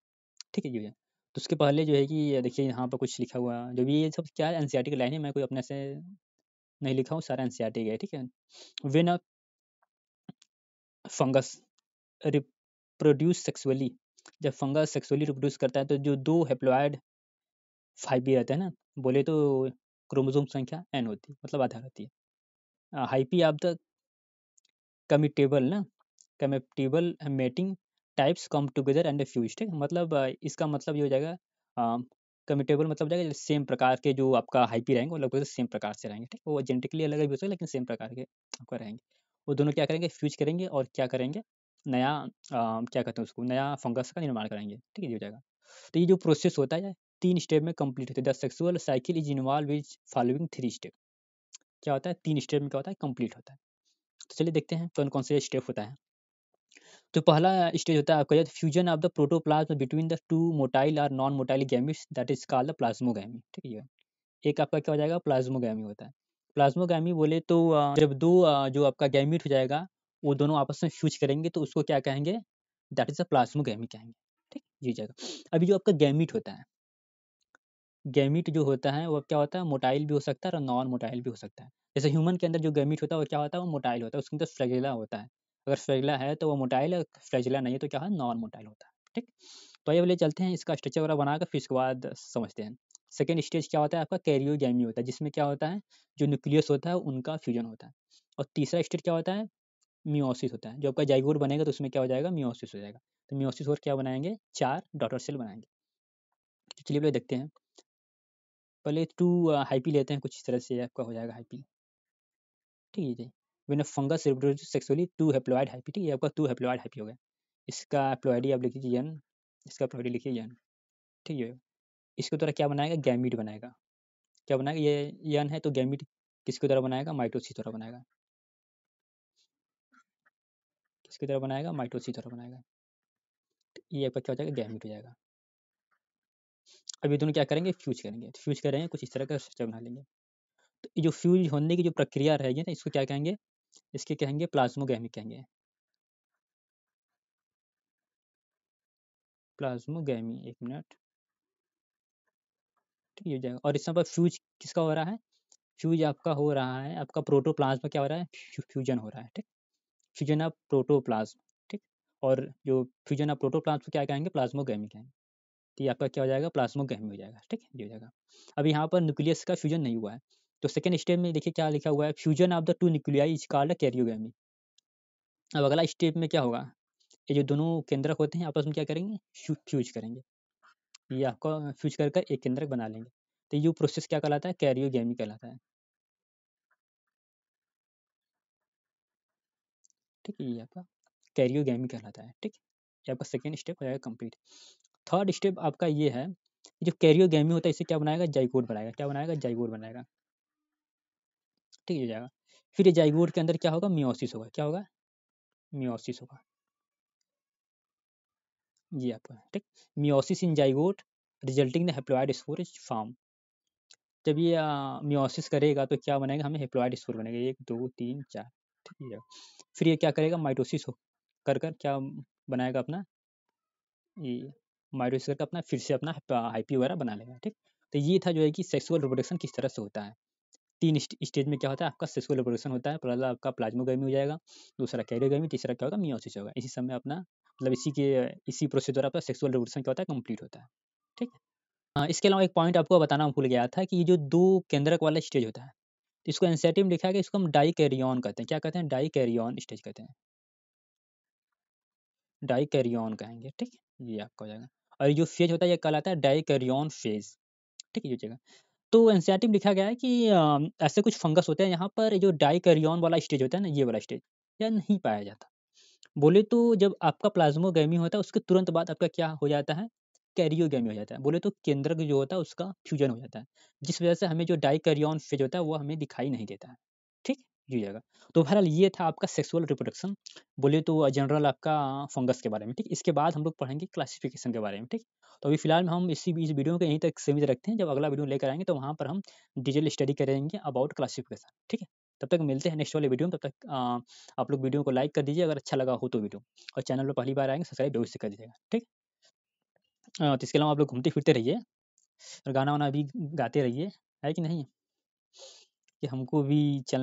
ठीक है, ये है। तो उसके पहले जो है कि ये देखिए यहाँ पर कुछ लिखा हुआ है, जो भी ये सब क्या है, एनसीईआरटी की लाइन है, मैं कोई अपने से नहीं लिखा हूँ, सारा एनसीईआरटी का है। ठीक है, when a fungus reproduce sexually, जब फंगस सेक्सुअली रिप्रोड्यूस करता है तो जो दो हैप्लॉइड फाइव रहते हैं ना, बोले तो क्रोमोसोम संख्या एन होती है, मतलब आधा रहती है। हाइपी ऑफ द कमिटेबल ना, compatible mating types come together and fuse. ठीक है, मतलब इसका मतलब ये हो जाएगा, कमिटेबल मतलब हो जाएगा सेम प्रकार के जो आपका हाइपी रहेंगे वो लगभग सेम प्रकार से रहेंगे। ठीक, वो जेनेटिकली अलग भी हो सकते हैं लेकिन सेम प्रकार के आपका रहेंगे। वो दोनों क्या करेंगे, फ्यूज करेंगे और क्या करेंगे, नया क्या कहते हैं उसको, नया फंगस का निर्माण करेंगे। ठीक है, ये हो जाएगा। तो ये जो प्रोसेस होता है 3 स्टेप में कंप्लीट होता है। The sexual cycle is involve with following 3 step. क्या होता है, 3 स्टेप में क्या होता है, कंप्लीट होता है। तो चलिए देखते हैं कौन कौन से स्टेप होता है। तो पहला स्टेज होता है आपका fusion of the protoplasm between the two motile और non motile gametes, that is called the plasmogamy. ठीक है, एक आपका क्या हो जाएगा, प्लाज्मोगैमी होता है। प्लाज्मोगैमी बोले तो जब दो जो आपका गैमीट हो जाएगा वो दोनों आपस में फ्यूज करेंगे तो उसको क्या कहेंगे, दैट इज अ प्लाज्मोगैमी कहेंगे। ठीक, ये जाएगा। अभी जो आपका गैमीट होता है, गैमीट जो होता है वो क्या होता है, मोटाइल भी हो सकता है और नॉन मोटाइल भी हो सकता है। जैसे ह्यूमन के अंदर जो गैमीट होता है वो क्या होता है, वो मोटाइल होता है, उसके अंदर फ्लैजिला होता है। अगर फ्लैजिला है तो वो मोटाइल है, फ्लैजिला नहीं है तो क्या है, नॉन मोटाइल होता है। ठीक, तो ये वाले चलते हैं इसका स्ट्रक्चर वगैरह बनाकर फिर इसके बाद समझते हैं। सेकेंड स्टेज क्या होता है आपका, कैरियोगैमी होता है, जिसमें क्या होता है, जो न्यूक्लियस होता है उनका फ्यूजन होता है। और तीसरा स्टेज क्या होता है, मियोसिस होता है। जो आपका जाइगोट बनेगा तो उसमें क्या हो जाएगा, मियोसिस हो जाएगा। तो मियोसिस और क्या बनाएंगे, 4 डॉटर सेल बनाएंगे। तो चलिए पहले देखते हैं। पहले 2 हाइपी लेते हैं, कुछ इस तरह से आपका हो जाएगा हाइपी। ठीक है जी, when a fungus reproduce sexually 2 haploid hyphae. ठीक है, आपका 2 हैप्लॉइड हाइपी हो गया। इसका हैप्लॉइडी आप लिख लीजिए एन, इसका हैप्लॉइडी लिखिए एन। ठीक है, इसके द्वारा क्या बनाएगा, गैमीट बनाएगा। क्या बनाएगा, ये एन है तो गैमीट किसके द्वारा बनाएगा, माइटोसिस द्वारा बनाएगा। किसके द्वारा बनाएगा, माइटोसिस द्वारा बनाएगा। ये आपका क्या हो जाएगा, गैमेट हो जाएगा। अब ये दोनों क्या करेंगे, फ्यूज करेंगे। तो फ्यूज करेंगे कुछ इस तरह का स्ट्रक्चर बना लेंगे। तो ये जो फ्यूज होने की जो प्रक्रिया रहेगी ना, इसको क्या कहेंगे, इसके कहेंगे प्लाज्मोगैमी कहेंगे। प्लाज्मोगैमी, एक मिनट, ठीक हो जाएगा। और इस पर फ्यूज किसका हो रहा है, फ्यूज आपका हो रहा है, आपका प्रोटोप्लाज्म क्या हो रहा है, फ्यूजन हो रहा है, ठीक, फ्यूजन ऑफ प्रोटोप्लाज्म, ठीक। और जो फ्यूजन ऑफ प्रोटोप्लाज्म को क्या कहेंगे, प्लाज्मोगैमी कहेंगे। तो ये आपका क्या हो जाएगा, प्लाज्मोगैमी हो जाएगा, ठीक, ये हो जाएगा। अब यहाँ पर न्यूक्लियस का फ्यूजन नहीं हुआ है, तो सेकेंड स्टेप में देखिए क्या लिखा हुआ है, fusion of the two nuclei is called karyogamy. अब अगला स्टेप में क्या होगा, ये जो दोनों केंद्रक होते हैं आपस में क्या करेंगे, फ्यूज करेंगे। ये आपका फ्यूज कर कर एक केंद्रक बना लेंगे। तो ये प्रोसेस क्या कहलाता है, कैरियोगैमी कहलाता है, ठीक है। ये आपका कैरियोगैमी कहलाता है, ठीक। ये आपका सेकेंड स्टेप हो जाएगा कंप्लीट। थर्ड स्टेप आपका ये है, जो कैरियोगैमी होता है इसे क्या बनाएगा, जाइगोट बनाएगा। क्या बनाएगा, जाइगोट बनाएगा, ठीक हो जाएगा। फिर ये जाइगोट के अंदर क्या होगा, मियोसिस होगा। क्या होगा, मियोसिस होगा। ये आपका, ठीक, meiosis in zygote resulting the haploid spore is form. जब ये मियोसिस करेगा तो क्या बनेगा, हमें हैप्लॉइड स्पोर बनेगा, 1 2 3 4, ठीक है। फिर ये क्या करेगा, माइटोसिस हो कर कर क्या बनाएगा अपना, ये माइटोसिस करके अपना फिर से अपना हाइपी वगैरह बना लेगा, ठीक। तो ये था जो है कि सेक्सुअल रिप्रोडक्शन किस तरह से होता है। तीन स्टेज में क्या होता है आपका, सेक्सुअल रिप्रोडक्शन होता है। पहला आपका प्लाज्मोगैमी हो जाएगा, दूसरा कैरियोगैमी, तीसरा क्या होगा, मियोसिस होगा। इसी समय अपना मतलब इसी प्रोसेस द्वारा आपका सेक्सुअल रिप्रोडक्शन क्या होता है, कंप्लीट होता है, ठीक है। इसके अलावा एक पॉइंट आपको बताना भूल गया था कि ये जो दो केंद्रक वाला स्टेज होता है, तो इसको एनसीईआरटी में लिखा गया, इसको हम डाइकैरियन कहते हैं। क्या कहते हैं, डाइकैरियन स्टेज कहते हैं, डाइकैरियन कहेंगे, ठीक। ये आपका हो जाएगा। और ये जो फेज होता है ये कहलाता है डाइकैरियन फेज, ठीक है, ये जगह। तो एनसीईआरटी में लिखा गया है कि ऐसे कुछ फंगस होते हैं यहाँ पर, जो डाइकैरियन वाला स्टेज होता है ना, ये वाला स्टेज यह नहीं पाया जाता। बोले तो जब आपका प्लाज्मोगैमी होता है उसके तुरंत बाद आपका क्या हो जाता है, कैरियोगैमी हो जाता है। बोले तो केंद्रक जो होता है उसका फ्यूजन हो जाता है, जिस वजह से हमें जो डाइकैरियन फेज होता है वो हमें दिखाई नहीं देता है, ठीक, ये जाएगा। तो बहरहाल ये था आपका सेक्सुअल रिप्रोडक्शन, बोले तो जनरल आपका फंगस के बारे में, ठीक। इसके बाद हम लोग पढ़ेंगे क्लासिफिकेशन के बारे में, ठीक। तो अभी फिलहाल हम इस वीडियो को यहीं तक सीमित रखते हैं। जब अगला वीडियो लेकर आएंगे तो वहाँ पर हम डिटेल स्टडी करेंगे अबाउट क्लासिफिकेशन, ठीक है। तब तक मिलते हैं नेक्स्ट वाले वीडियो में। तब तक आप लोग वीडियो को लाइक कर दीजिए अगर अच्छा लगा हो तो वीडियो, और चैनल पर पहली बार आएंगे सब्सक्राइब जरूर से कर दीजिएगा, ठीक। तो इसके अलावा आप लोग घूमते फिरते रहिए और गाना वाना भी गाते रहिए, है कि नहीं, कि हमको भी चल